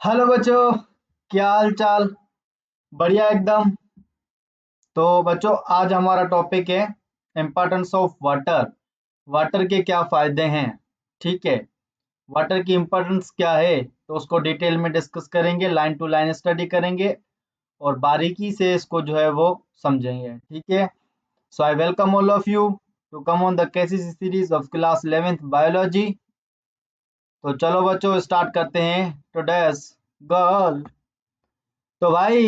Hello बच्चों, क्या हाल चाल। बढ़िया एकदम। तो बच्चों, आज हमारा टॉपिक है इम्पोर्टेंस ऑफ वाटर। वाटर के क्या फायदे हैं। ठीक है। वाटर की इम्पोर्टेंस क्या है, तो उसको डिटेल में डिस्कस करेंगे, लाइन टू लाइन स्टडी करेंगे और बारीकी से इसको जो है वो समझेंगे। ठीक है। So I welcome all of you to come on the KCC series of class 11th biology. तो चलो बच्चों, स्टार्ट करते हैं टुडेस गर्ल। तो भाई,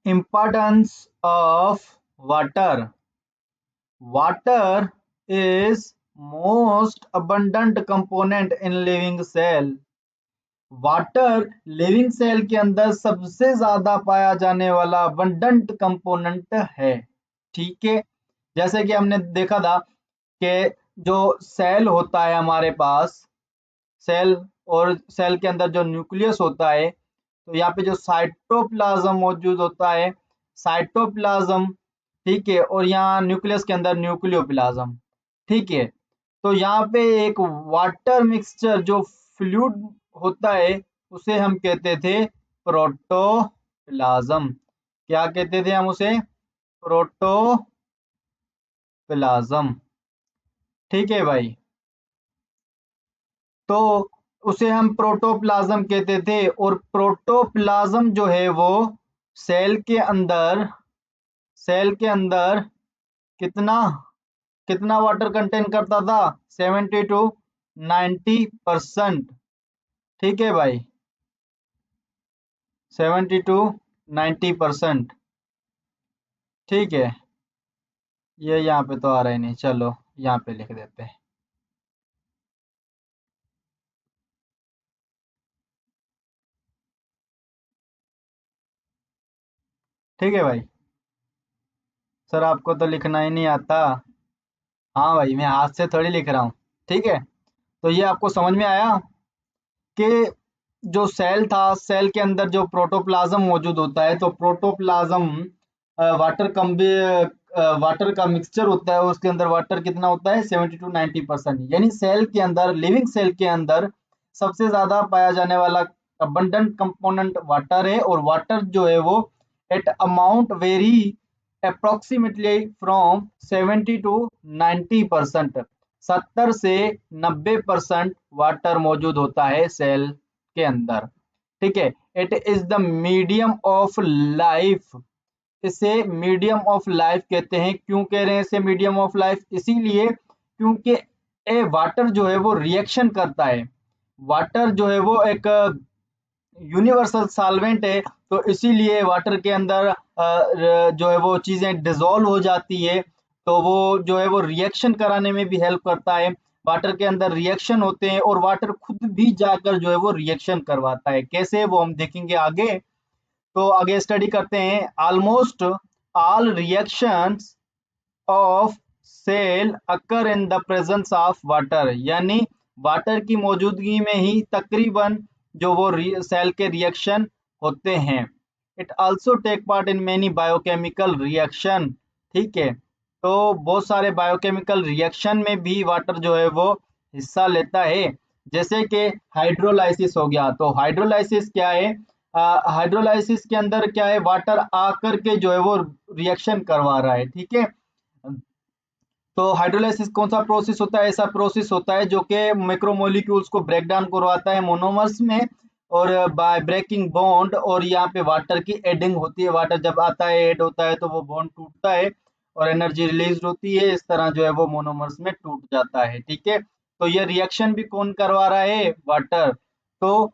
importance of water. Water is most abundant component in living cell. Water living cell के अंदर सबसे ज्यादा पाया जाने वाला abundant कंपोनेंट है। ठीक है। जैसे कि हमने देखा था कि जो सेल होता है हमारे पास, सेल और सेल के अंदर जो न्यूक्लियस होता है, तो यहाँ पे जो साइटोप्लाज्म मौजूद होता है, साइटोप्लाज्म। ठीक है। और यहाँ न्यूक्लियस के अंदर न्यूक्लियोप्लाज्म। ठीक है। तो यहाँ पे एक वाटर मिक्सचर जो फ्लूइड होता है, उसे हम कहते थे प्रोटोप्लाज्म। क्या कहते थे हम उसे? प्रोटोप्लाज्म। ठीक है भाई। तो उसे हम प्रोटोप्लाज्म कहते थे। और प्रोटोप्लाज्म जो है वो सेल के अंदर, सेल के अंदर कितना कितना वाटर कंटेन करता था? 70 to 90%। ठीक है भाई, 70 to 90%। ठीक है। ये यहाँ पे तो आ रहा ही नहीं, चलो यहाँ पे लिख देते हैं। ठीक है भाई। सर आपको तो लिखना ही नहीं आता। हाँ भाई, मैं हाथ से थोड़ी लिख रहा हूँ। ठीक है। तो ये आपको समझ में आया कि जो सेल था, सेल के अंदर जो प्रोटोप्लाज्म मौजूद होता है, तो प्रोटोप्लाज्म वाटर कम भी वाटर का मिक्सचर होता है। उसके अंदर वाटर कितना होता है? 70 to 90%। यानी सेल के अंदर, लिविंग सेल के अंदर सबसे ज्यादा पाया जाने वाला अबंडेंट कंपोनेंट वाटर है। और वाटर जो है वो at amount very approximately from 70 to 90%। 70 से 90% वाटर मौजूद होता है सेल के अंदर। ठीक है। It is the medium of life. इसे मीडियम ऑफ लाइफ कहते हैं। क्यों कह रहे हैं इसे मीडियम ऑफ लाइफ? इसीलिए क्योंकि ए वाटर जो है वो रिएक्शन करता है। वाटर जो है वो एक यूनिवर्सल सॉल्वेंट है। तो इसीलिए वाटर के अंदर जो है वो चीजें डिसॉल्व हो जाती है। तो वो जो है वो रिएक्शन कराने में भी हेल्प करता है। वाटर के अंदर रिएक्शन होते हैं और वाटर खुद भी जाकर जो है वो रिएक्शन करवाता है। कैसे, वो हम देखेंगे आगे। तो आगे स्टडी करते हैं। Almost all reactions of cell occur in the presence of water. यानी वाटर की मौजूदगी में ही तकरीबन जो वो सेल के रिएक्शन होते हैं। It also take part in many biochemical reaction. ठीक है। तो बहुत सारे बायोकेमिकल रिएक्शन में भी वाटर जो है वो हिस्सा लेता है। जैसे कि हाइड्रोलाइसिस हो गया। तो हाइड्रोलाइसिस क्या है? हाइड्रोलाइसिस के अंदर क्या है? वाटर आकर के जो है वो रिएक्शन करवा रहा है। ठीक है। तो हाइड्रोलाइसिस कौन सा प्रोसेस होता है? ऐसा प्रोसेस होता है जो कि मैक्रोमोलिक्यूल्स को ब्रेक डाउन करवाता है मोनोमर्स में, और बाय ब्रेकिंग बॉन्ड। और यहाँ पे वाटर की एडिंग होती है। वाटर जब आता है, ऐड होता है, तो वो बॉन्ड टूटता है और एनर्जी रिलीज होती है। इस तरह जो है वो मोनोमर्स में टूट जाता है। ठीक है। तो ये रिएक्शन भी कौन करवा रहा है? वाटर। तो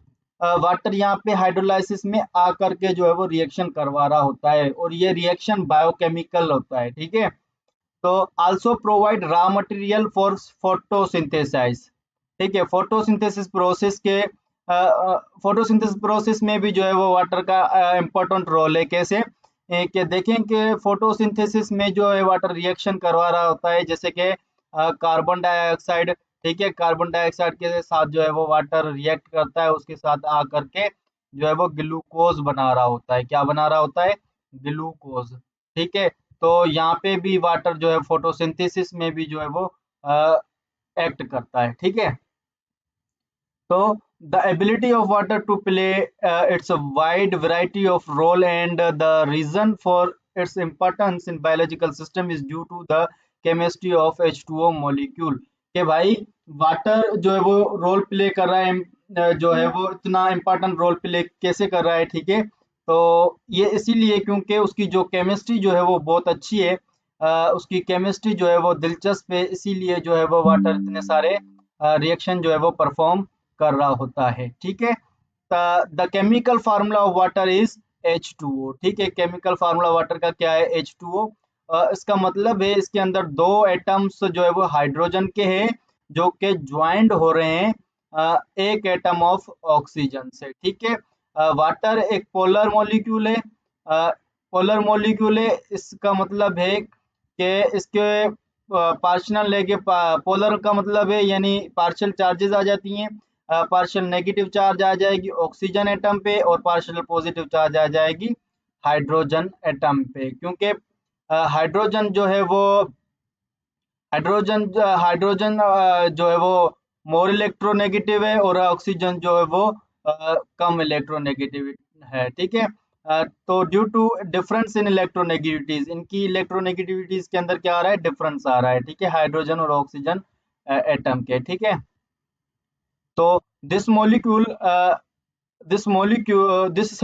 वाटर यहाँ पे हाइड्रोलाइसिस में आकर के जो है वो रिएक्शन करवा रहा होता है, और ये रिएक्शन बायोकेमिकल होता है। ठीक है। तो also provide raw material for photosynthesize. ठीक है। फोटोसिंथेसिस प्रोसेस के फोटोसिंथेसिस प्रोसेस में भी जो है वो वाटर का इम्पोर्टेंट रोल है। कैसे? कि देखें कि फोटोसिंथेसिस में जो है वाटर रिएक्शन करवा रहा होता है, जैसे कि कार्बन डाइऑक्साइड। ठीक है। कार्बन डाइऑक्साइड के साथ जो है वो वाटर रिएक्ट करता है, उसके साथ आकर के जो है वो ग्लूकोज बना रहा होता है। क्या बना रहा होता है? ग्लूकोज। ठीक है। तो यहाँ पे भी वाटर जो है फोटोसिंथेसिस में भी जो है वो एक्ट करता है। ठीक है। तो the ability of water to play its a wide variety of role, and the reason for its importance in biological system is due to the chemistry of H2O molecule। के भाई वाटर जो है वो रोल प्ले कर रहा है, जो है वो इतना इम्पोर्टेंट रोल प्ले कैसे कर रहा है, ठीक है। तो ये इसीलिए क्योंकि उसकी जो केमिस्ट्री जो है वो बहुत अच्छी है, उसकी केमिस्ट्री जो है वो दिलचस्प है, इसीलिए जो है वो वाटर इतने सारे रिएक्शन जो है वो परफॉर्म कर रहा होता है, ठीक है। The chemical formula of water is H2O, ठीक है। केमिकल फार्मूला वाटर का क्या है? H2O। इसका मतलब है इसके अंदर दो एटम्स जो है वो हाइड्रोजन के हैं जो कि ज्वाइंट हो रहे हैं एक एटम ऑफ ऑक्सीजन से, ठीक है। वाटर एक पोलर मॉलिक्यूल है, पोलर मॉलिक्यूल है, इसका मतलब है कि इसके पार्शियल लेके पोलर का मतलब है यानी पार्शियल चार्जेस आ जाती हैं, पार्शियल नेगेटिव चार्ज आ जाएगी ऑक्सीजन एटम पे और पार्शियल पॉजिटिव चार्ज आ जाएगी हाइड्रोजन एटम पे, क्योंकि हाइड्रोजन जो है वो हाइड्रोजन जो है वो मोर इलेक्ट्रोनेगेटिव है और ऑक्सीजन जो है वो कम इलेक्ट्रोनेगेटिव है, ठीक है। तो due to difference in electronegativities, इनकी इलेक्ट्रोनेगेटिविटीज के अंदर क्या आ रहा है? डिफरेंस आ रहा है, ठीक है, हाइड्रोजन और ऑक्सीजन एटम के, ठीक है। तो this molecule this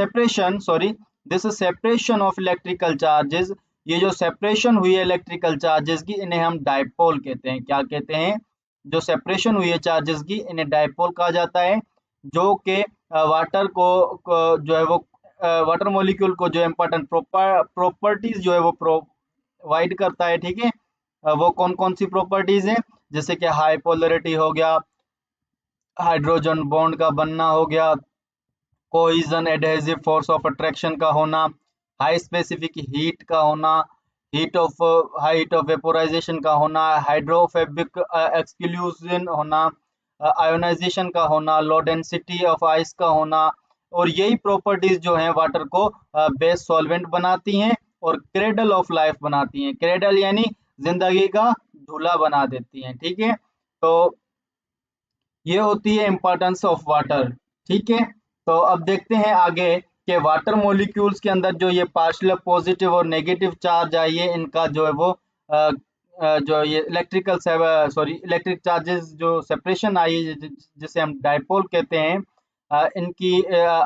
separation of electrical charges, ये जो सेपरेशन हुई है इलेक्ट्रिकल चार्जेस की, इन्हें हम डाइपोल कहते हैं। क्या कहते हैं? जो सेपरेशन हुई है चार्जेस की, इन्हें डाइपोल कहा जाता है, जो कि वाटर को जो है वो वाटर मॉलिक्यूल को जो इम्पोर्टेंट प्रॉपर्टीज जो है वो प्रोवाइड करता है, ठीक है। वो कौन कौन सी प्रॉपर्टीज हैं? जैसे कि हाई पोलरिटी हो गया, हाइड्रोजन बॉन्ड का बनना हो गया, कोइजन एडहेसिव फोर्स ऑफ अट्रैक्शन का होना, हाई स्पेसिफिक हीट का होना, हाइट ऑफ वेपोराइजेशन का होना, हाइड्रोफोबिक एक्सक्लूजन होना, आयोनाइजेशन का होना, लो डेंसिटी ऑफ आइस का होना, और यही प्रॉपर्टीज जो हैं वाटर को बेस सॉल्वेंट बनाती हैं और क्रेडल ऑफ लाइफ बनाती हैं। क्रेडल यानी जिंदगी का झूला बना देती हैं, ठीक है। तो ये होती है इंपॉर्टेंस ऑफ वाटर, ठीक है। तो अब देखते हैं आगे कि वाटर मॉलिक्यूल्स के अंदर जो ये पार्शियल पॉजिटिव और नेगेटिव चार्ज आई है, इनका जो है वो जो ये इलेक्ट्रिक चार्जेस जो सेपरेशन आई है जिसे हम डाइपोल कहते हैं, इनकी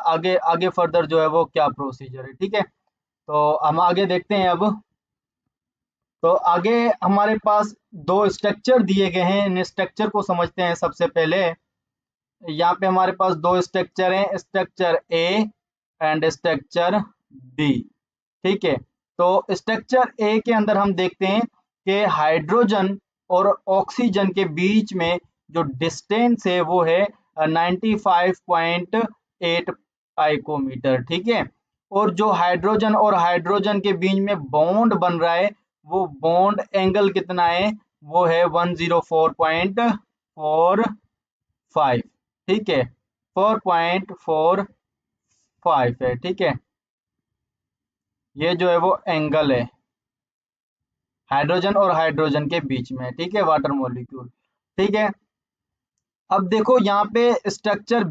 आगे आगे फर्दर जो है वो क्या प्रोसीजर है, ठीक है। तो हम आगे देखते हैं अब। तो आगे हमारे पास दो स्ट्रक्चर दिए गए हैं, इन स्ट्रक्चर को समझते हैं सबसे पहले। यहाँ पे हमारे पास दो स्ट्रक्चर हैं, structure A and structure B, ठीक है। तो स्ट्रक्चर ए के अंदर हम देखते हैं कि हाइड्रोजन और ऑक्सीजन के बीच में जो डिस्टेंस है वो है 95.8 पाइकोमीटर, ठीक है। और जो हाइड्रोजन और हाइड्रोजन के बीच में बॉन्ड बन रहा है, वो बॉन्ड एंगल कितना है? वो है 104.45, ठीक है, 4.45 है, ठीक है। ये जो है वो एंगल है हाइड्रोजन और हाइड्रोजन के बीच में, ठीक है, वाटर मॉलिक्यूल, ठीक है। अब देखो यहाँ पे स्ट्रक्चर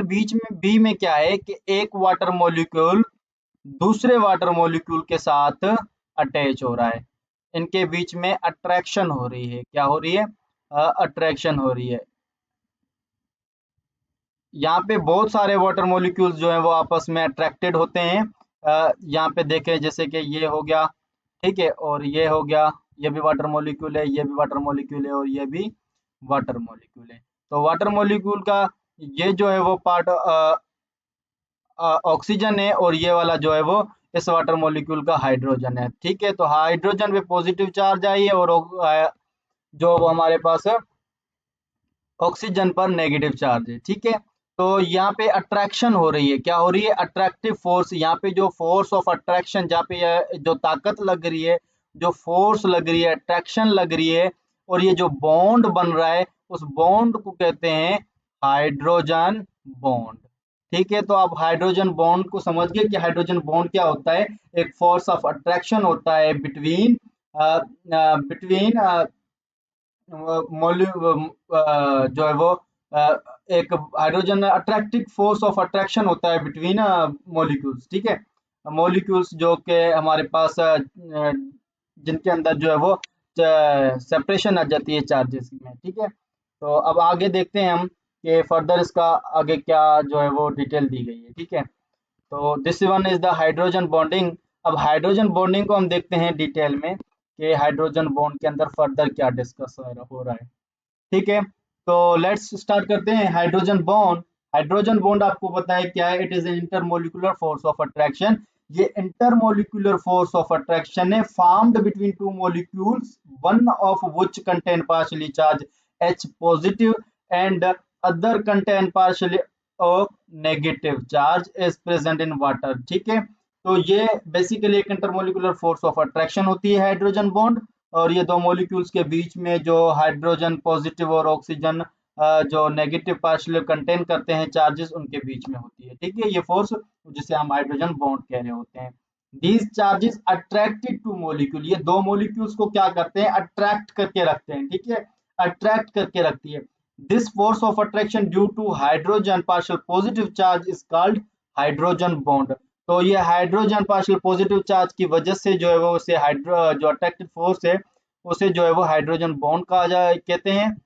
बीच में बी में क्या है कि एक वाटर मॉलिक्यूल दूसरे वाटर मॉलिक्यूल के साथ अटैच हो रहा है, इनके बीच में अट्रैक्शन हो रही है। क्या हो रही है? अट्रैक्शन हो रही है। यहाँ पे बहुत सारे वाटर मॉलिक्यूल्स जो हैं वो आपस में अट्रैक्टेड होते हैं। यहाँ पे देखें जैसे कि ये हो गया, ठीक है, और ये हो गया, ये भी वाटर मॉलिक्यूल है, ये भी वाटर मॉलिक्यूल है, और ये भी वाटर मॉलिक्यूल है। तो वाटर मॉलिक्यूल का ये जो है वो पार्ट ऑक्सीजन है, और ये वाला जो है वो इस वाटर मॉलिक्यूल का हाइड्रोजन है, ठीक है। तो हाइड्रोजन पे पॉजिटिव चार्ज आई है और जो वो हमारे पास है ऑक्सीजन पर नेगेटिव चार्ज है, ठीक है। तो यहाँ पे अट्रैक्शन हो रही है। क्या हो रही है? Attractive force. यहाँ पे जो फोर्स ऑफ अट्रैक्शन, जहाँ पे जो ताकत लग रही है, जो फोर्स लग रही है, अट्रैक्शन लग रही है, और ये जो बॉन्ड बन रहा है, उस बॉन्ड को कहते हैं हाइड्रोजन बॉन्ड, ठीक है। तो आप हाइड्रोजन बॉन्ड को समझ गए कि हाइड्रोजन बॉन्ड क्या होता है। एक फोर्स ऑफ अट्रैक्शन होता है बिटवीन बिटवीन जो है वो एक hydrogen attractive force of attraction होता है बिटवीन मॉलिक्यूल्स, ठीक है। मॉलिक्यूल्स जो कि हमारे पास जिनके अंदर जो है वो सेपरेशन आ जाती है चार्जेस में, ठीक है। तो अब आगे देखते हैं हम कि फर्दर इसका आगे क्या जो है वो डिटेल दी गई है, ठीक है। तो this one is the hydrogen bonding. अब हाइड्रोजन बॉन्डिंग को हम देखते हैं डिटेल में कि हाइड्रोजन बॉन्ड के अंदर फर्दर क्या डिस्कस हो रहा है, ठीक है। तो लेट्स स्टार्ट करते हैं हाइड्रोजन बॉन्ड। हाइड्रोजन बॉन्ड आपको पता है क्या है, it is an intermolecular force of attraction. ये इंटरमोलिकुलर फोर्स ऑफ अट्रैक्शन है farmed between two molecules, one of which contain partially charge H positive and other contain partially negative charge is present in water, ठीक है। तो ये basically एक intermolecular force of attraction होती है hydrogen bond, और ये दो मॉलिक्यूल्स के बीच में जो हाइड्रोजन पॉजिटिव और ऑक्सीजन जो नेगेटिव पार्शियल कंटेन करते हैं चार्जेस, उनके बीच में होती है, ठीक है, ये फोर्स जिसे हम हाइड्रोजन बॉन्ड कह रहे होते हैं। These charges attracted two molecule, ये दो मॉलिक्यूल्स को क्या करते हैं, अट्रैक्ट करके रखते हैं, ठीक है, अट्रैक्ट करके रखती है। This force of attraction due to hydrogen partial positive charge is called hydrogen bond. तो ये हाइड्रोजन पार्शियल पॉजिटिव चार्ज की वजह से जो है वो उसे हाइड्रो जो अट्रैक्टिव फोर्स है उसे जो है वो हाइड्रोजन बॉन्ड कहा जाए कहते हैं।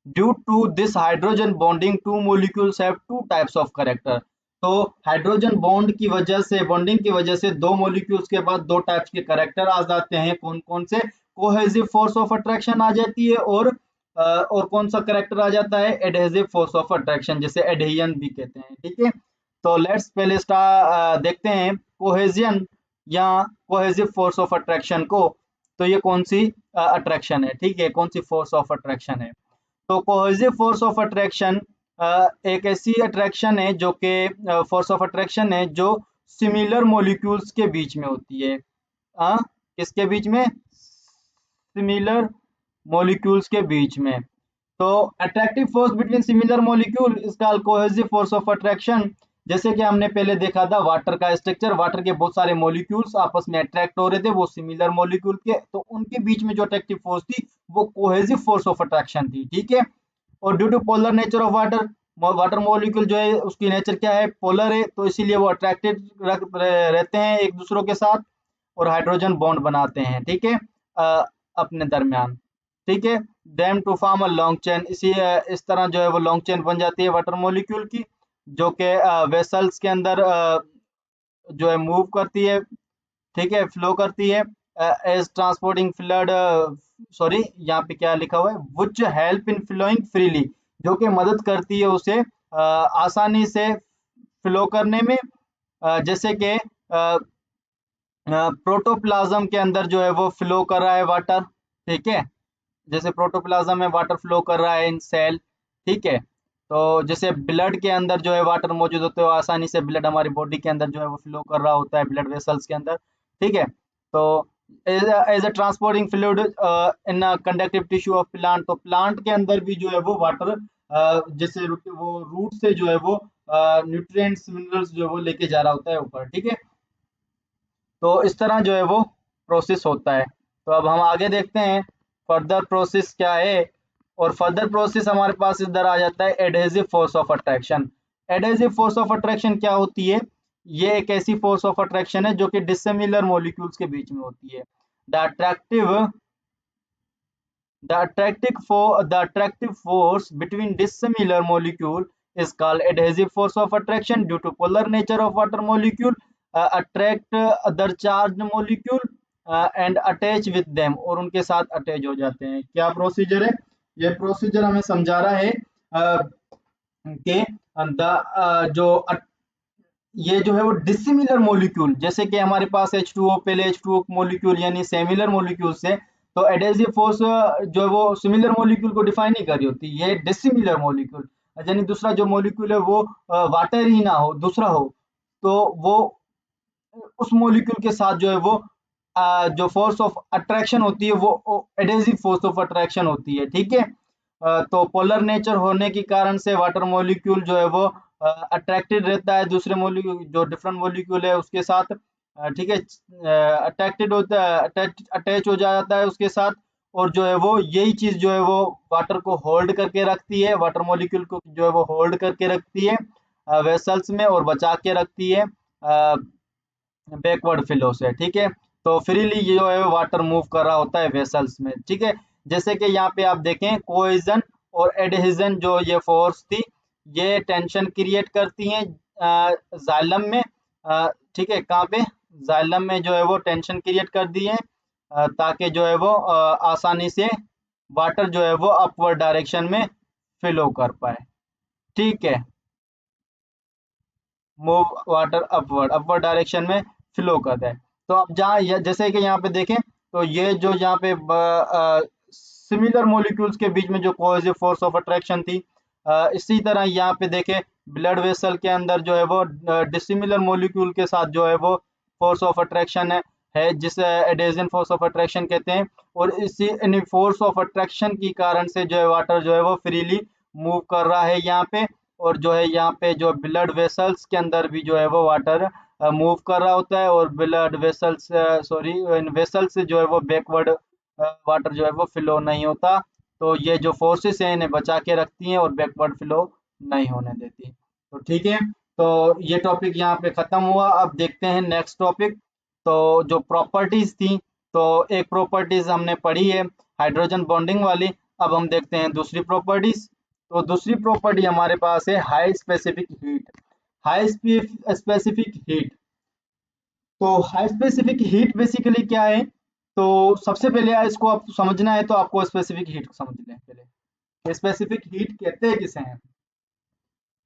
Due to this hydrogen bonding two molecules have two types of character. तो हाइड्रोजन बॉन्ड की वजह से, बॉन्डिंग की वजह से दो मॉलिक्यूल्स के बाद दो टाइप्स के कैरेक्टर आ जाते हैं। कौन कौन से, कोहेसिव फोर्स ऑफ अट्रैक्शन आ जाती है, और कौन सा कैरेक्टर आ जाता है, एडहेसिव फोर्स ऑफ अट्रैक्शन, जिसे एडहेजन भी कहते हैं, ठीक है। तो लेट्स पहले देखते हैं कोहेजियन या कोहेसिव फोर्स ऑफ अट्रैक्शन को। तो ये कौन सी अट्रैक्शन है, ठीक है, कौन सी फोर्स ऑफ अट्रैक्शन है। तो कोहेसिव फोर्स ऑफ अट्रैक्शन एक ऐसी अट्रैक्शन है जो कि फोर्स ऑफ अट्रैक्शन है जो सिमिलर मॉलिक्यूल्स के बीच में होती है। किसके बीच में, सिमिलर मॉलिक्यूल्स के बीच में। तो attractive force between similar molecule is called cohesive force of attraction. जैसे कि हमने पहले देखा था वाटर का स्ट्रक्चर, वाटर के बहुत सारे मॉलिक्यूल्स आपस में अट्रैक्ट हो रहे थे, वो सिमिलर मॉलिक्यूल के, तो उनके बीच में जो अट्रैक्टिव फोर्स थी वो कोहेसिव फोर्स ऑफ अट्रैक्शन थी, ठीक है। और due to polar nature of water, water molecule जो है उसकी नेचर क्या है, पोलर है, तो इसीलिए वो अट्रैक्टेड रहते हैं एक दूसरों के साथ और हाइड्रोजन बॉन्ड बनाते हैं, ठीक है, अपने दरमियान, ठीक है। Them to form a long chain, इस तरह जो है वो लॉन्ग चेन बन जाती है वाटर मॉलिक्यूल की, जो कि वेसल्स के अंदर जो है मूव करती है, ठीक है, फ्लो करती है एज ट्रांसपोर्टिंग फ्लड, सॉरी यहाँ पे क्या लिखा हुआ है, which help in flowing freely, जो कि मदद करती है उसे आसानी से फ्लो करने में। जैसे कि प्रोटोप्लाज्म के अंदर जो है वो फ्लो कर रहा है वाटर, ठीक है, जैसे प्रोटोप्लाज्म में वाटर फ्लो कर रहा है इन सेल, ठीक है। तो जैसे ब्लड के अंदर जो है वाटर मौजूद होते हैं, आसानी से ब्लड हमारी बॉडी के अंदर जो है वो फ्लो कर रहा होता है ब्लड वेसल्स के अंदर, ठीक है। तो as a transporting fluid in conductive tissue of plant, तो प्लांट के अंदर भी जो है वो वाटर जैसे वो रूट से जो है वो न्यूट्रिएंट्स मिनरल्स जो है वो लेके जा रहा होता है ऊपर, ठीक है। तो इस तरह जो है वो प्रोसेस होता है। तो अब हम आगे देखते हैं फर्दर प्रोसेस क्या है, और फर्दर प्रोसेस हमारे पास इधर आ जाता है adhesive force of attraction. Adhesive force of attraction क्या होती है, ये एक ऐसी फोर्स ऑफ अट्रैक्शन है जो कि डिसिमिलर मॉलिक्यूल्स के बीच में होती है। The attractive force between dissimilar molecule is called adhesive force of attraction due to polar nature of water molecule attract other charged molecule and attach with them, और उनके साथ अटैच हो जाते हैं। क्या प्रोसीजर है, ये प्रोसीजर हमें समझा रहा है कि ये जो है वो डिसिमिलर मॉलिक्यूल, जैसे कि हमारे पास H2O पहले H2O मॉलिक्यूल यानी सिमिलर मॉलिक्यूल से, तो एडहेसिव फोर्स जो है वो सिमिलर मॉलिक्यूल को डिफाइन नहीं कर रही होती, ये डिसिमिलर मॉलिक्यूल यानी दूसरा जो मॉलिक्यूल है वो वाटर ही ना हो, दूसरा हो, तो वो उस मॉलिक्यूल के साथ जो है वो जो फोर्स ऑफ अट्रैक्शन होती है वो एडहेसिव फोर्स ऑफ अट्रैक्शन होती है, ठीक है। तो पोलर नेचर होने के कारण से वाटर मॉलिक्यूल जो है वो अट्रैक्टेड रहता है दूसरे मॉलिक्यूल, जो डिफरेंट मॉलिक्यूल है उसके साथ, ठीक है, अट्रैक्टेड होता है, अटैच हो जाता है उसके साथ, और जो है वो यही चीज जो है वो वाटर को होल्ड करके रखती है, वाटर मॉलिक्यूल को जो है वो होल्ड करके रखती है वेसल्स में, और बचा के रखती है बैकवर्ड फ्लो से। ठीक है, तो फ्रीली ये जो है वाटर मूव कर रहा होता है वेसल्स में। ठीक है, जैसे कि यहाँ पे आप देखें कोहेजन और एडहेजन जो ये फोर्स थी, ये टेंशन क्रिएट करती हैं जाइलम में। ठीक है, कहाँ पे, जाइलम में जो है वो टेंशन क्रिएट कर दी है ताकि जो है वो आसानी से वाटर जो है वो अपवर्ड डायरेक्शन में फ्लो कर पाए। ठीक है, move water upward upward direction में फ्लो करता है। तो अब जहाँ जैसे कि यहाँ पे देखें, तो ये जो यहाँ पे सिमिलर मॉलिक्यूल्स के बीच में जो कोहेसिव फोर्स ऑफ अट्रैक्शन थी, इसी तरह यहाँ पे देखें ब्लड वेसल के अंदर जो है वो डिसिमिलर मॉलिक्यूल के साथ जो है वो फोर्स ऑफ अट्रैक्शन है जिसे एडेजन फोर्स ऑफ अट्रैक्शन कहते हैं। और इसी इन फोर्स ऑफ अट्रैक्शन के कारण से जो है वाटर जो है वो फ्रीली मूव कर रहा है यहाँ पे। और जो है यहाँ पे जो ब्लड वेसल्स के अंदर भी जो है वो वाटर मूव कर रहा होता है, और blood vessels sorry in vessel से जो है वो बैकवर्ड वाटर जो है वो फ्लो नहीं होता। तो ये जो फोर्सेस हैं इन्हें बचा के रखती हैं और बैकवर्ड फ्लो नहीं होने देती। तो ठीक है, तो ये टॉपिक यहाँ पे खत्म हुआ। अब देखते हैं नेक्स्ट टॉपिक। तो जो प्रॉपर्टीज थी, तो एक प्रॉपर्टीज हमने पढ़ी है हाइड्रोजन बॉन्डिंग वाली। अब हम देखते हैं दूसरी प्रॉपर्टीज। तो दूसरी प्रॉपर्टी हमारे पास है high specific heat. High specific heat, तो हाई स्पेसिफिक हीट बेसिकली क्या है? तो सबसे पहले इसको आप समझना है तो आपको स्पेसिफिक हीट को समझ लें पहले। स्पेसिफिक हीट कहते हैं किसे हैं?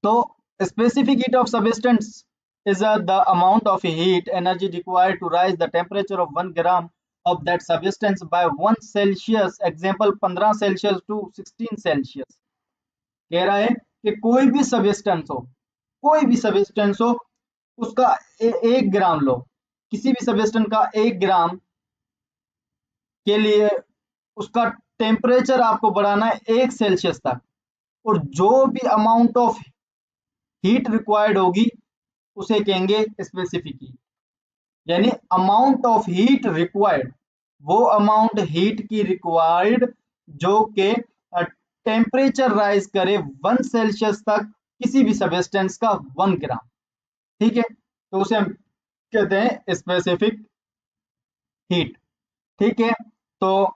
तो specific heat of substance is the amount of heat energy required to rise the temperature of 1 gram of that substance by 1 Celsius, example 15 Celsius to 16 Celsius। कह रहा है कि कोई भी सबस्टेंस हो, कोई भी सबस्टेंस हो, उसका 1 ग्राम लो, किसी भी सबस्टेंस का 1 ग्राम के लिए उसका टेम्परेचर आपको बढ़ाना है 1 सेल्सियस तक, और जो भी अमाउंट ऑफ हीट रिक्वायर्ड होगी उसे कहेंगे स्पेसिफिक हीट। यानी अमाउंट ऑफ हीट रिक्वायर्ड, वो अमाउंट हीट की रिक्वायर्ड जो कि टेम्परेचर राइज करे 1 सेल्सियस तक किसी भी सबस्टेंस का 1 ग्राम। ठीक है, तो उसे हम कहते हैं स्पेसिफिक हीट। ठीक है, तो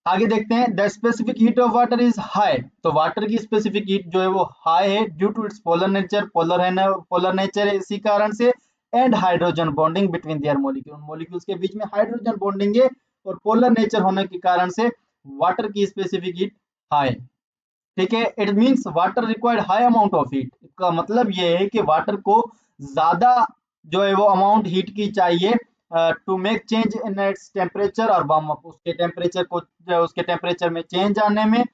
आगे देखते हैं the specific heat of water is high. तो वाटर की स्पेसिफिक हीट जो है वो हाई है due to its polar nature, polar nature है इसी कारण से, and hydrogen bonding between their molecule, molecules के बीच में हाइड्रोजन बॉन्डिंग है और पोलर नेचर होने के कारण से वाटर की स्पेसिफिक हीट हाई। ठीक है, it means water required high amount of heat. इसका मतलब ये है कि वाटर को ज्यादा जो है वो अमाउंट हीट की चाहिए to make change in its temperature और वार्म अप, उसके टेम्परेचर को, उसके टेम्परेचर में चेंज आने में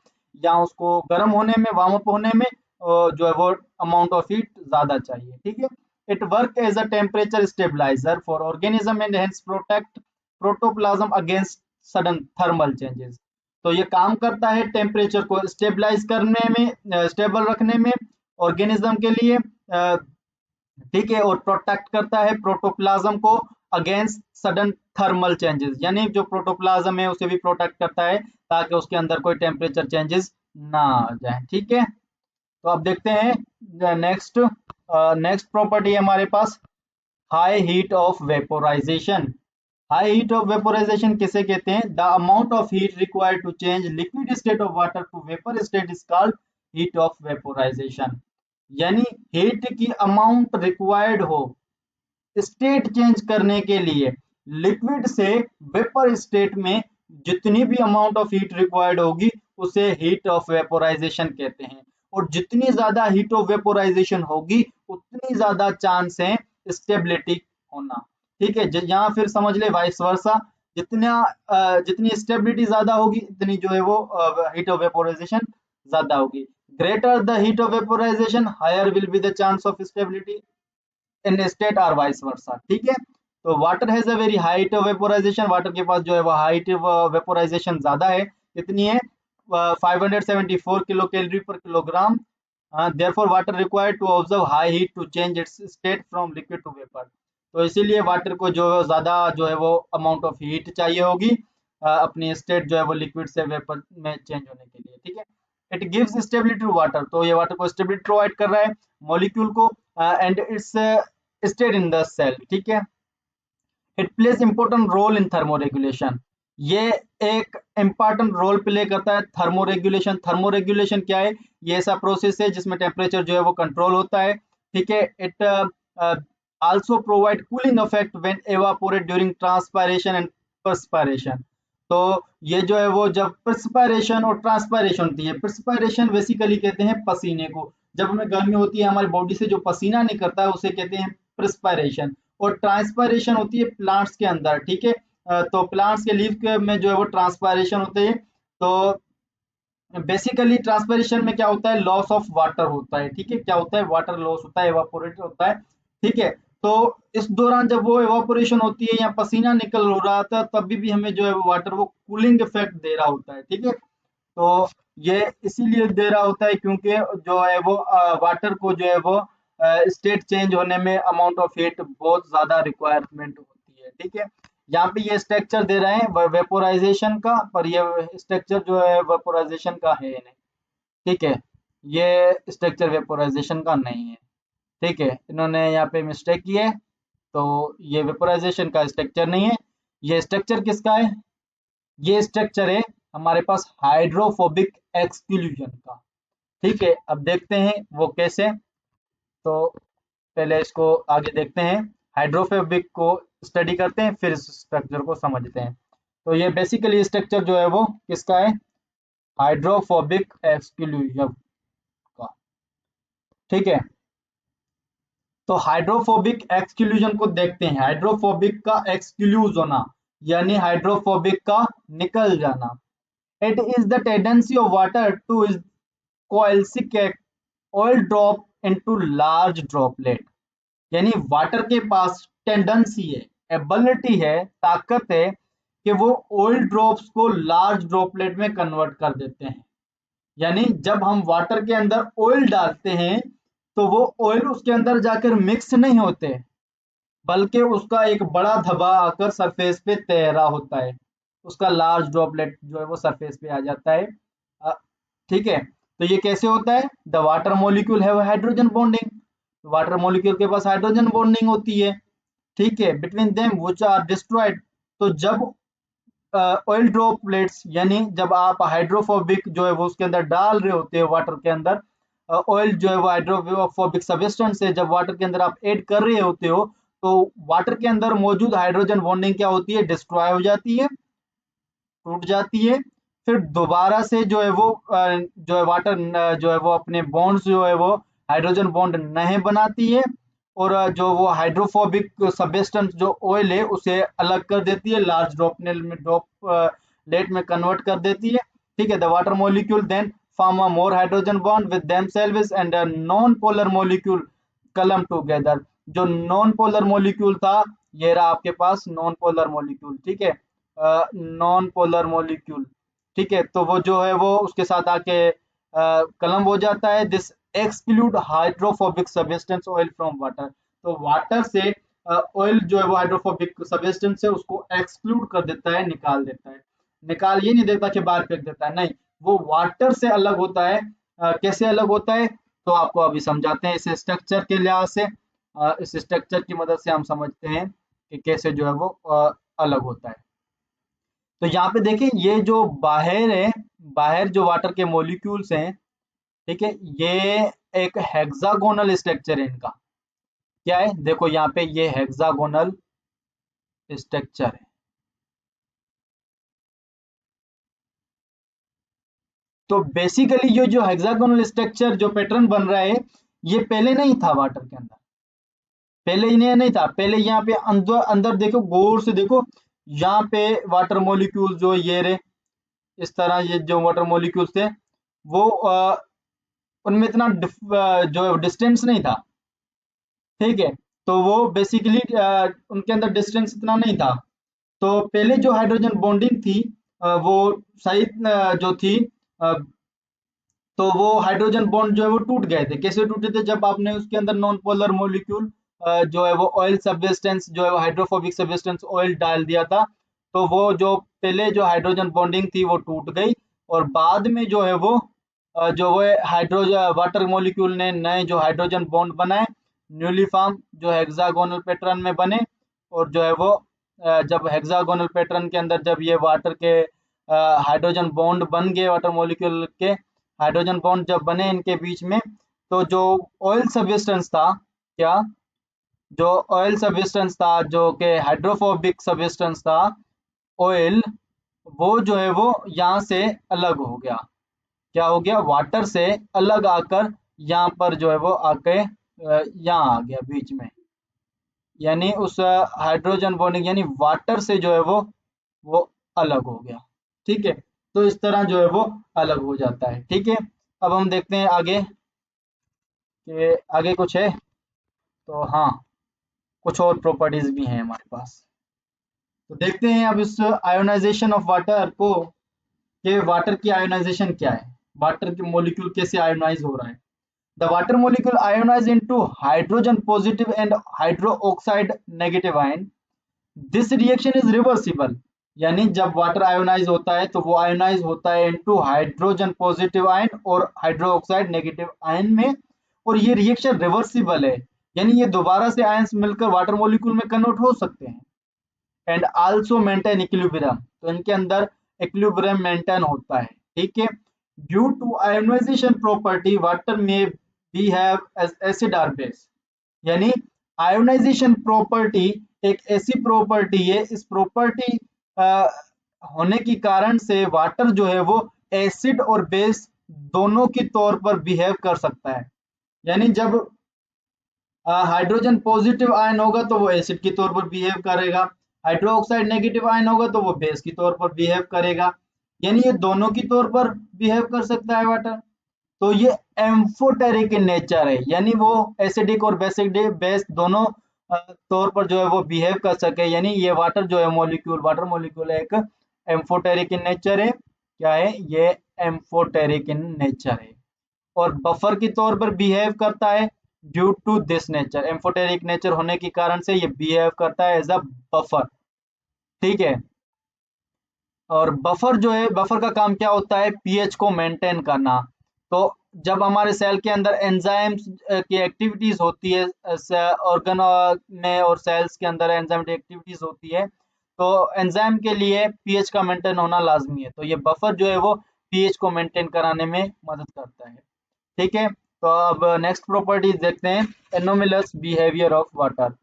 या उसको गर्म होने में, वार्म अप होने में जो है वो अमाउंट ऑफ हीट ज्यादा चाहिए। ठीक है, it work as a temperature stabiliser for organism and hence protect protoplasm against sudden thermal changes. तो ये काम करता है टेम्परेचर को स्टेबलाइज करने में, स्टेबल रखने में ऑर्गेनिज्म के लिए। ठीक है, और प्रोटेक्ट करता है प्रोटोप्लाज्म को अगेंस्ट सडन थर्मल चेंजेस, यानी जो प्रोटोप्लाज्म है उसे भी प्रोटेक्ट करता है ताकि उसके अंदर कोई टेम्परेचर चेंजेस ना आ जाए। ठीक है, तो अब देखते हैं नेक्स्ट। नेक्स्ट प्रॉपर्टी है हमारे पास high heat of vaporisation. High heat of vaporisation किसे कहते हैं? The amount of heat required to change liquid state of water to vapour state is called heat of vaporisation. यानी हीट की amount required हो state change करने के लिए liquid से वेपर स्टेट में, जितनी भी अमाउंट ऑफ हीट रिक्वायर्ड होगी उसे हीट ऑफ वेपोराइजेशन कहते हैं। और जितनी ज्यादा हीट ऑफ वेपोराइजेशन होगी उतनी ज्यादा चांस है स्टेबिलिटी होना। ठीक है, यहाँ फिर समझ ले वाइस वर्सा, जितनी स्टेबिलिटी ज्यादा होगी इतनी जो है वो हीट ऑफ वेपोराइजेशन ज्यादा होगी। Greater the heat of vaporisation higher will be the chance of stability in state और वाइस वर्सा। ठीक है, तो water has a very height of vaporisation, water के पास जो है वो हाइट ऑफ वेपोराइजेशन ज्यादा है। कितनी है? 574 kilo calorie per kilogram. Therefore water required to observe high heat to change its state from liquid to vapour. तो इसीलिए वाटर को जो है ज्यादा जो है वो अमाउंट ऑफ हीट चाहिए होगी अपनी स्टेट जो है वो लिक्विड से वेपर में चेंज होने के लिए, ठीक है। It gives stability to water, तो ये वाटर को स्टेबिलिटी प्रोवाइड कर रहा है मॉलिक्यूल को, and it's state in the cell, ठीक है। It plays important role in thermoregulation, ये एक इम्पॉर्टेंट रोल प्ले करता है थर्मोरेगुलेशन। थर्मोरेगुलेशन क्या है? ये ऐसा प्रोसेस है जिसमें टेम्परेचर जो है वो कंट्रोल होता है, ठीक है। It also provide cooling effect when evaporate during transpiration and perspiration. तो ये जो है वो जब पर्सपायरेशन और ट्रांसपायरेशन होती है, पर्सपायरेशन बेसिकली कहते हैं पसीने को, जब हमें गर्मी होती है हमारी बॉडी से जो पसीना निकलता है उसे कहते हैं पर्सपायरेशन। और ट्रांसपायरेशन होती है प्लांट्स के अंदर, ठीक है। तो प्लांट्स के लीफ में जो है वो ट्रांसपायरेशन होते हैं। तो बेसिकली ट्रांसपायरेशन में क्या होता है? लॉस ऑफ वाटर होता है, ठीक है। क्या होता है? वाटर लॉस होता है, एवापोरेट होता है, ठीक है। तो इस दौरान जब वो एवापोरेशन होती है या पसीना निकल हो रहा था तभी भी हमें जो है वाटर वो कूलिंग इफेक्ट दे रहा होता है, ठीक है। तो ये इसीलिए दे रहा होता है क्योंकि जो है वो वाटर को जो है वो स्टेट चेंज होने में अमाउंट ऑफ हीट बहुत ज्यादा रिक्वायरमेंट होती है, ठीक है। यहाँ पे ये स्ट्रक्चर दे रहे हैं वेपोराइजेशन का, पर ये स्ट्रक्चर जो है वेपोराइजेशन का है नहीं, ठीक है। ये स्ट्रक्चर वेपोराइजेशन का नहीं है, ठीक है। इन्होंने यहाँ पे मिस्टेक की है, तो ये वेपोराइजेशन का स्ट्रक्चर नहीं है। ये स्ट्रक्चर किसका है? ये स्ट्रक्चर है हमारे पास हाइड्रोफोबिक एक्सक्लूजन का, ठीक है। अब देखते हैं वो कैसे। तो पहले इसको आगे देखते हैं, हाइड्रोफोबिक को स्टडी करते हैं, फिर इस स्ट्रक्चर को समझते हैं। तो ये बेसिकली स्ट्रक्चर जो है वो किसका है? हाइड्रोफोबिक एक्सक्लूजन का, ठीक है। तो हाइड्रोफोबिक एक्सक्लूजन को देखते हैं। हाइड्रोफोबिक का एक्सक्लूज होना यानी हाइड्रोफोबिक का निकल जाना। It is the tendency of water to coalescent oil drop into large droplet, यानी वाटर के पास टेंडेंसी है, एबिलिटी है, ताकत है कि वो ऑयल ड्रॉप्स को लार्ज ड्रॉपलेट में कन्वर्ट कर देते हैं। यानी जब हम वाटर के अंदर ऑयल डालते हैं तो वो ऑयल उसके अंदर जाकर मिक्स नहीं होते, बल्कि उसका एक बड़ा धब्बा आकर सरफेस पे तैरा होता है, उसका लार्ज ड्रॉपलेट जो है वो सरफेस पे आ जाता है, ठीक है। तो ये कैसे होता है? The water molecule have hydrogen bonding, water molecule के पास हाइड्रोजन बॉन्डिंग होती है, ठीक है, between them which are destroyed. तो जब ऑयल ड्रॉपलेट्स यानी जब आप हाइड्रोफोबिक जो है वो उसके अंदर डाल रहे होते हो वाटर के अंदर, ऑयल जो है वो हाइड्रोफोबिक सब्सटेंस है, जब वाटर के अंदर आप ऐड कर रहे होते हो तो वाटर के अंदर मौजूद हाइड्रोजन बॉन्डिंग क्या होती है? डिस्ट्रॉय हो जाती है, टूट जाती है। फिर दोबारा से जो है वो जो है वाटर जो है वो अपने बॉन्ड्स जो है वो हाइड्रोजन बॉन्ड नहीं बनाती है, और जो वो हाइड्रोफोबिक सब्सटेंस जो ऑयल है उसे अलग कर देती है, लार्ज ड्रॉपनेल में ड्रॉप लेट में कन्वर्ट कर देती है, ठीक है। The water molecule then form a more hydrogen bond with themselves and a non-polar molecule clump together। जो नॉन पोलर मॉलिक्यूल था ये रहा आपके पास नॉन पोलर मॉलिक्यूल, ठीक है, नॉन पोलर मॉलिक्यूल, ठीक है। तो वो जो है वो उसके साथ आके कलम हो जाता है। This exclude hydrophobic substance oil from water, तो वाटर से ऑयल जो है वो हाइड्रोफोबिक सब्सटेंस है उसको एक्सक्लूड कर देता है, निकाल देता है। निकाल ये नहीं देता कि बाहर फेंक देता है, नहीं, वो वाटर से अलग होता है। कैसे अलग होता है? तो आपको अभी समझाते हैं इस स्ट्रक्चर के लिहाज से। इस स्ट्रक्चर की मदद से हम समझते हैं कि कैसे जो है वो अलग होता है। तो यहाँ पे देखें ये जो बाहर है, बाहर जो वाटर के मॉलिक्यूल्स हैं, ठीक है, ये एक हेक्सागोनल स्ट्रक्चर है इनका। क्या है? देखो यहाँ पे ये हेक्सागोनल स्ट्रक्चर है। तो बेसिकली ये जो हेक्सागोनल स्ट्रक्चर जो पैटर्न बन रहा है ये पहले नहीं था वाटर के अंदर, पहले इन्हें नहीं था। पहले यहाँ पे अंदर अंदर देखो, गौर से देखो, यहाँ पे वाटर मॉलिक्यूल जो ये रहे इस तरह, ये जो वाटर मॉलिक्यूल्स थे वो उनमें इतना जो डिस्टेंस नहीं था, ठीक है। तो वो बेसिकली उनके अंदर डिस्टेंस इतना नहीं था। तो पहले जो हाइड्रोजन बॉन्डिंग थी वो सही जो थी, अ, तो वो हाइड्रोजन बॉन्ड जो है वो टूट गए थे। कैसे टूटे थे? जब आपने उसके अंदर नॉन पोलर मॉलिक्यूल जो है वो ऑयल सब्सटेंस जो है वो हाइड्रोफोबिक सब्सटेंस ऑयल डाल दिया था, तो वो जो पहले जो हाइड्रोजन बॉन्डिंग थी वो टूट गई, और बाद में जो है वो जो वो हाइड्रोजन वाटर मॉलिक्यूल ने नए जो हाइड्रोजन बॉन्ड बनाए, न्यूली फॉर्म जो हेक्सागोनल पैटर्न में बने, और जो है वो जब हेक्सागोनल पैटर्न के अंदर जब ये वाटर के हाइड्रोजन बॉन्ड बन गए, वाटर मॉलिक्यूल के हाइड्रोजन बॉन्ड जब बने इनके बीच में, तो जो ऑयल सब्सटेंस था, क्या जो ऑयल सब्सटेंस था, जो कि हाइड्रोफोबिक सब्सटेंस था, ऑयल, वो जो है वो यहाँ से अलग हो गया। क्या हो गया? वाटर से अलग आकर यहाँ पर जो है वो आके यहाँ आ गया बीच में, यानी उस हाइड्रोजन बॉन्डिंग यानी वाटर से जो है वो अलग हो गया। ठीक है, तो इस तरह जो है वो अलग हो जाता है। ठीक है, अब हम देखते हैं आगे कि आगे कुछ है। तो हाँ, कुछ और प्रॉपर्टीज भी हैं हमारे पास। तो देखते हैं अब इस आयोनाइजेशन ऑफ वाटर को, कि वाटर की आयोनाइजेशन क्या है, वाटर के मॉलिक्यूल कैसे आयोनाइज हो रहा है। The water molecule ionize into hydrogen positive and hydroxide negative ion. This reaction is reversible, यानी जब वाटर आयोनाइज होता है तो वो आयोनाइज होता है इनटू हाइड्रोजन पॉजिटिव आयन और हाइड्रो ऑक्साइड नेगेटिव आयन में, और ये रिएक्शन रिवर्सिबल है, यानी ये दोबारा से आयंस मिलकर वाटर मॉलिक्यूल में कन्वर्ट हो सकते हैं। एंड आल्सो मेंटेन इक्विलिब्रियम, तो इनके अंदर इक्विलिब्रियम मेंटेन होता है। ठीक है, due to ionisation property water में we have as acid or base, यानी आयोनाइजेशन प्रॉपर्टी एक ऐसी प्रॉपर्टी है, इस प्रॉपर्टी होने के कारण से वाटर जो है वो एसिड और बेस दोनों के तौर पर बिहेव कर सकता है। यानी जब हाइड्रोजन पॉजिटिव आयन होगा तो वो एसिड के तौर पर बिहेव करेगा, हाइड्रो ऑक्साइड नेगेटिव आयन होगा तो वो बेस की तौर पर बिहेव करेगा, यानी ये दोनों की तौर पर बिहेव कर सकता है वाटर। तो ये एम्फोटेरिक इन नेचर है, यानी वो एसिडिक और बेसिक बेस दोनों तौर पर जो है वो बिहेव कर सके, यानी ये वाटर जो है मॉलिक्यूल, वाटर मॉलिक्यूल एक एम्फोटेरिक इन नेचर है। क्या है ये? एम्फोटेरिक इन नेचर है, और बफर के तौर पर बिहेव करता है due to this nature, amphoteric nature होने के कारण से ये बिहेव करता है एज अ बफर। ठीक है, और बफर जो है, बफर का काम क्या होता है? पीएच को मेंटेन करना। तो जब हमारे सेल के अंदर एंजाइम्स की एक्टिविटीज होती है, ऑर्गन में और सेल्स के अंदर एंजाइमेटिक एक्टिविटीज होती है, तो एंजाइम के लिए पीएच का मेंटेन होना लाजमी है, तो ये बफर जो है वो पीएच को मेंटेन कराने में मदद करता है। ठीक है, तो अब नेक्स्ट प्रॉपर्टीज देखते हैं, एनोमिलस बिहेवियर ऑफ वाटर।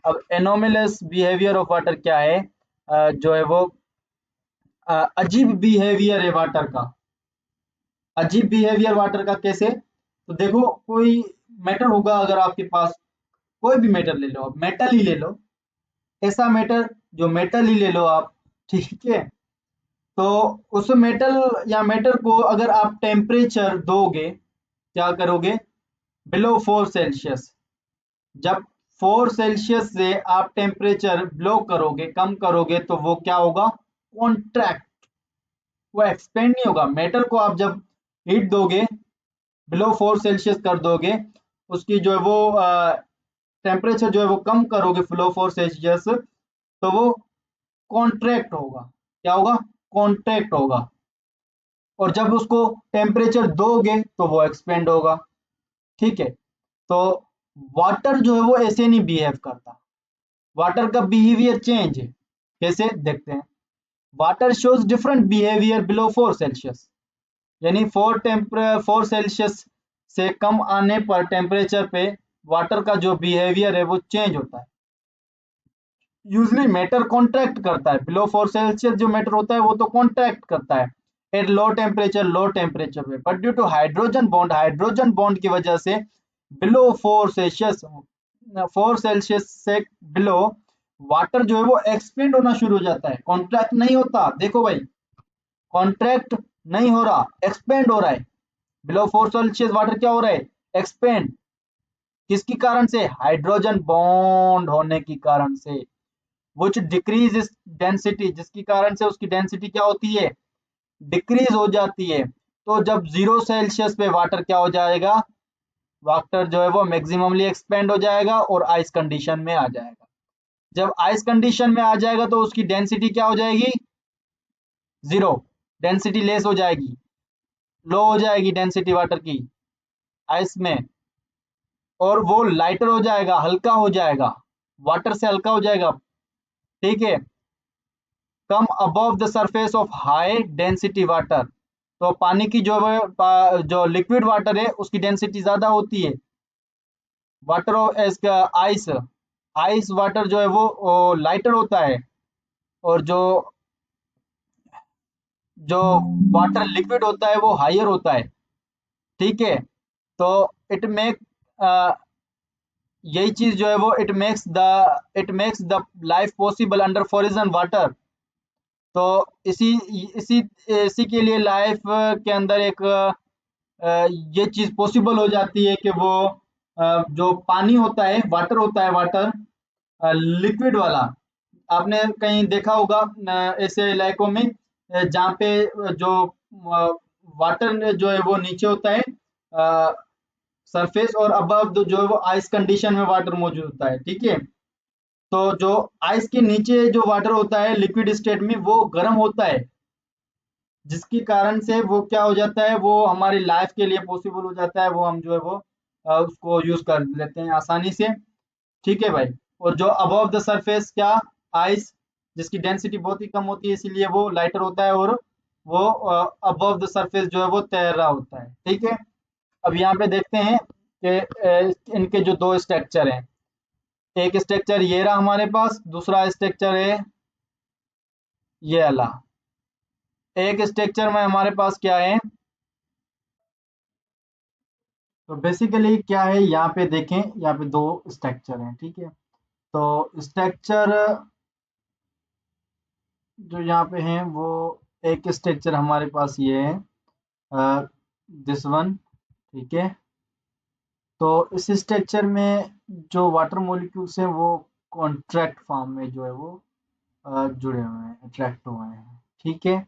अब एनोमिलस बिहेवियर ऑफ वाटर क्या है? जो है वो अजीब बिहेवियर है वाटर का। अजीब बिहेवियर वाटर का कैसे? तो देखो, कोई मैटर होगा अगर आपके पास, कोई भी मैटर ले लो, आप मेटल ही ले लो, ऐसा मैटर जो मेटल ही ले लो आप, ठीक है, तो उस मेटल या मैटर को अगर आप टेम्परेचर दोगे, क्या करोगे? Below 4 Celsius. जब 4 सेल्सियस से आप टेम्परेचर ब्लो करोगे, कम करोगे, तो वो क्या होगा? कॉन्ट्रैक्ट, वो एक्सपेंड नहीं होगा। मेटल को आप जब हीट दोगे, बिलो 4 सेल्सियस कर दोगे, उसकी जो है वो टेम्परेचर जो है वो कम करोगे बिलो 4 सेल्सियस, तो वो कॉन्ट्रैक्ट होगा। क्या होगा? कॉन्ट्रैक्ट होगा। और जब उसको टेम्परेचर दोगे तो वो एक्सपेंड होगा। ठीक है, तो वाटर जो है वो ऐसे नहीं बिहेव करता, वाटर का बिहेवियर चेंज है। कैसे? देखते हैं। Water shows different behaviour below 4 Celsius, यानी 4 सेल्सियस से कम आने पर टेम्परेचर पे वाटर का जो बिहेवियर है वो चेंज होता है। यूजली मेटर कॉन्ट्रैक्ट करता है, बिलो 4 सेल्सियस जो मेटर होता है वो तो कॉन्ट्रैक्ट करता है एट लो टेम्परेचर पे, but due to hydrogen bond की वजह से बिलो 4 सेल्सियस, 4 सेल्सियस से बिलो वाटर जो है वो एक्सपेंड होना शुरू हो जाता है, कॉन्ट्रैक्ट नहीं होता। देखो भाई, कॉन्ट्रैक्ट नहीं हो रहा, एक्सपेंड हो रहा है। बिलो 4 सेल्सियस वाटर क्या हो रहा है? एक्सपेंड। किसके कारण से? हाइड्रोजन बॉन्ड होने के कारण से, which डिक्रीज इस डेंसिटी, जिसके कारण से उसकी डेंसिटी क्या होती है? डिक्रीज हो जाती है। तो जब 0 सेल्सियस पे वाटर क्या हो जाएगा? वाटर जो है वो मैक्सिममली एक्सपेंड हो जाएगा और आइस कंडीशन में आ जाएगा। जब आइस कंडीशन में आ जाएगा तो उसकी डेंसिटी क्या हो जाएगी? जीरो, डेंसिटी लेस हो जाएगी, लो हो जाएगी डेंसिटी वाटर की आइस में, और वो लाइटर हो जाएगा, हल्का हो जाएगा, वाटर से हल्का हो जाएगा। ठीक है, come above the surface of high density water, तो पानी की जो जो लिक्विड वाटर है उसकी डेंसिटी ज्यादा होती है, वाटर इसका आइस, आइस वाटर जो है वो लाइटर होता है, और जो वाटर लिक्विड होता है वो हायर होता है। ठीक है, तो इट मेक यही चीज जो है वो it makes the life possible under frozen water. तो इसी इसी इसी के लिए लाइफ के अंदर एक ये चीज पॉसिबल हो जाती है कि वो जो पानी होता है, वाटर होता है, वाटर लिक्विड वाला, आपने कहीं देखा होगा ऐसे इलाकों में जहाँ पे जो वाटर जो है वो नीचे होता है सरफेस, और अबव जो है वो आइस कंडीशन में वाटर मौजूद होता है। ठीक है, तो जो आइस के नीचे जो वाटर होता है लिक्विड स्टेट में वो गर्म होता है, जिसके कारण से वो क्या हो जाता है, वो हमारी लाइफ के लिए पॉसिबल हो जाता है, वो हम जो है वो उसको यूज कर लेते हैं आसानी से। ठीक है भाई, और जो अबव द सरफेस क्या, आइस, जिसकी डेंसिटी बहुत ही कम होती है इसीलिए वो लाइटर होता है, और वो अबव द सरफेस जो है वो तैर रहा होता है। ठीक है, अब यहाँ पे देखते हैं कि इनके जो दो स्ट्रक्चर हैं, एक स्ट्रक्चर ये रहा हमारे पास, दूसरा स्ट्रक्चर है ये वाला। एक स्ट्रक्चर में हमारे पास क्या है, तो बेसिकली क्या है, यहाँ पे देखें, यहाँ पे दो स्ट्रक्चर हैं। ठीक है, तो स्ट्रक्चर जो यहाँ पे हैं वो, एक स्ट्रक्चर हमारे पास ये है दिस वन। ठीक है, तो इस स्ट्रक्चर में जो वाटर मॉलिक्यूल्स हैं वो कॉन्ट्रैक्ट फॉर्म में जो है वो जुड़े हुए हैं, अट्रैक्ट हुए हैं। ठीक है,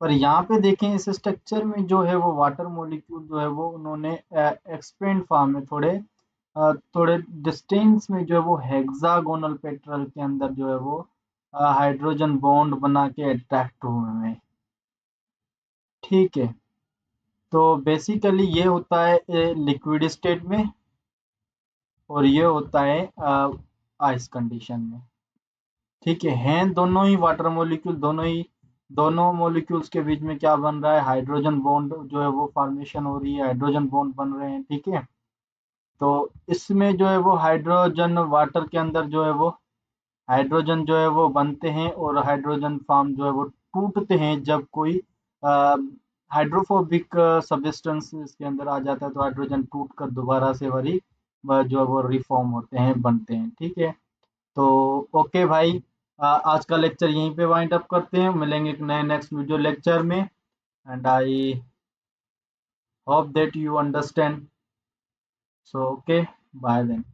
पर यहाँ पे देखें इस स्ट्रक्चर में जो है वो वाटर मॉलिक्यूल जो है वो उन्होंने एक्सपेंड फॉर्म में थोड़े डिस्टेंस में जो है वो हेक्सागोनल पेट्रल के अंदर जो है वो हाइड्रोजन बॉन्ड बना के अट्रैक्ट हुए हैं। ठीक है, तो बेसिकली ये होता है लिक्विड स्टेट में, और ये होता है आइस कंडीशन में। ठीक है, हैं दोनों ही वाटर मॉलिक्यूल, दोनों मॉलिक्यूल्स के बीच में क्या बन रहा है, हाइड्रोजन बॉन्ड जो है वो फॉर्मेशन हो रही है, हाइड्रोजन बॉन्ड बन रहे हैं। ठीक है, तो इसमें जो है वो हाइड्रोजन वाटर के अंदर जो है वो हाइड्रोजन जो है वो बनते हैं, और हाइड्रोजन फॉर्म जो है वो टूटते हैं जब कोई हाइड्रोफोबिक सब्सटेंस इसके अंदर आ जाता है, तो हाइड्रोजन टूट कर दोबारा से वही जो है वो रिफॉर्म होते हैं, बनते हैं। ठीक है, तो ओके भाई, आज का लेक्चर यहीं पे वाइंड अप करते हैं, मिलेंगे एक नए नेक्स्ट वीडियो लेक्चर में, and I hope that you understand. So okay, bye then.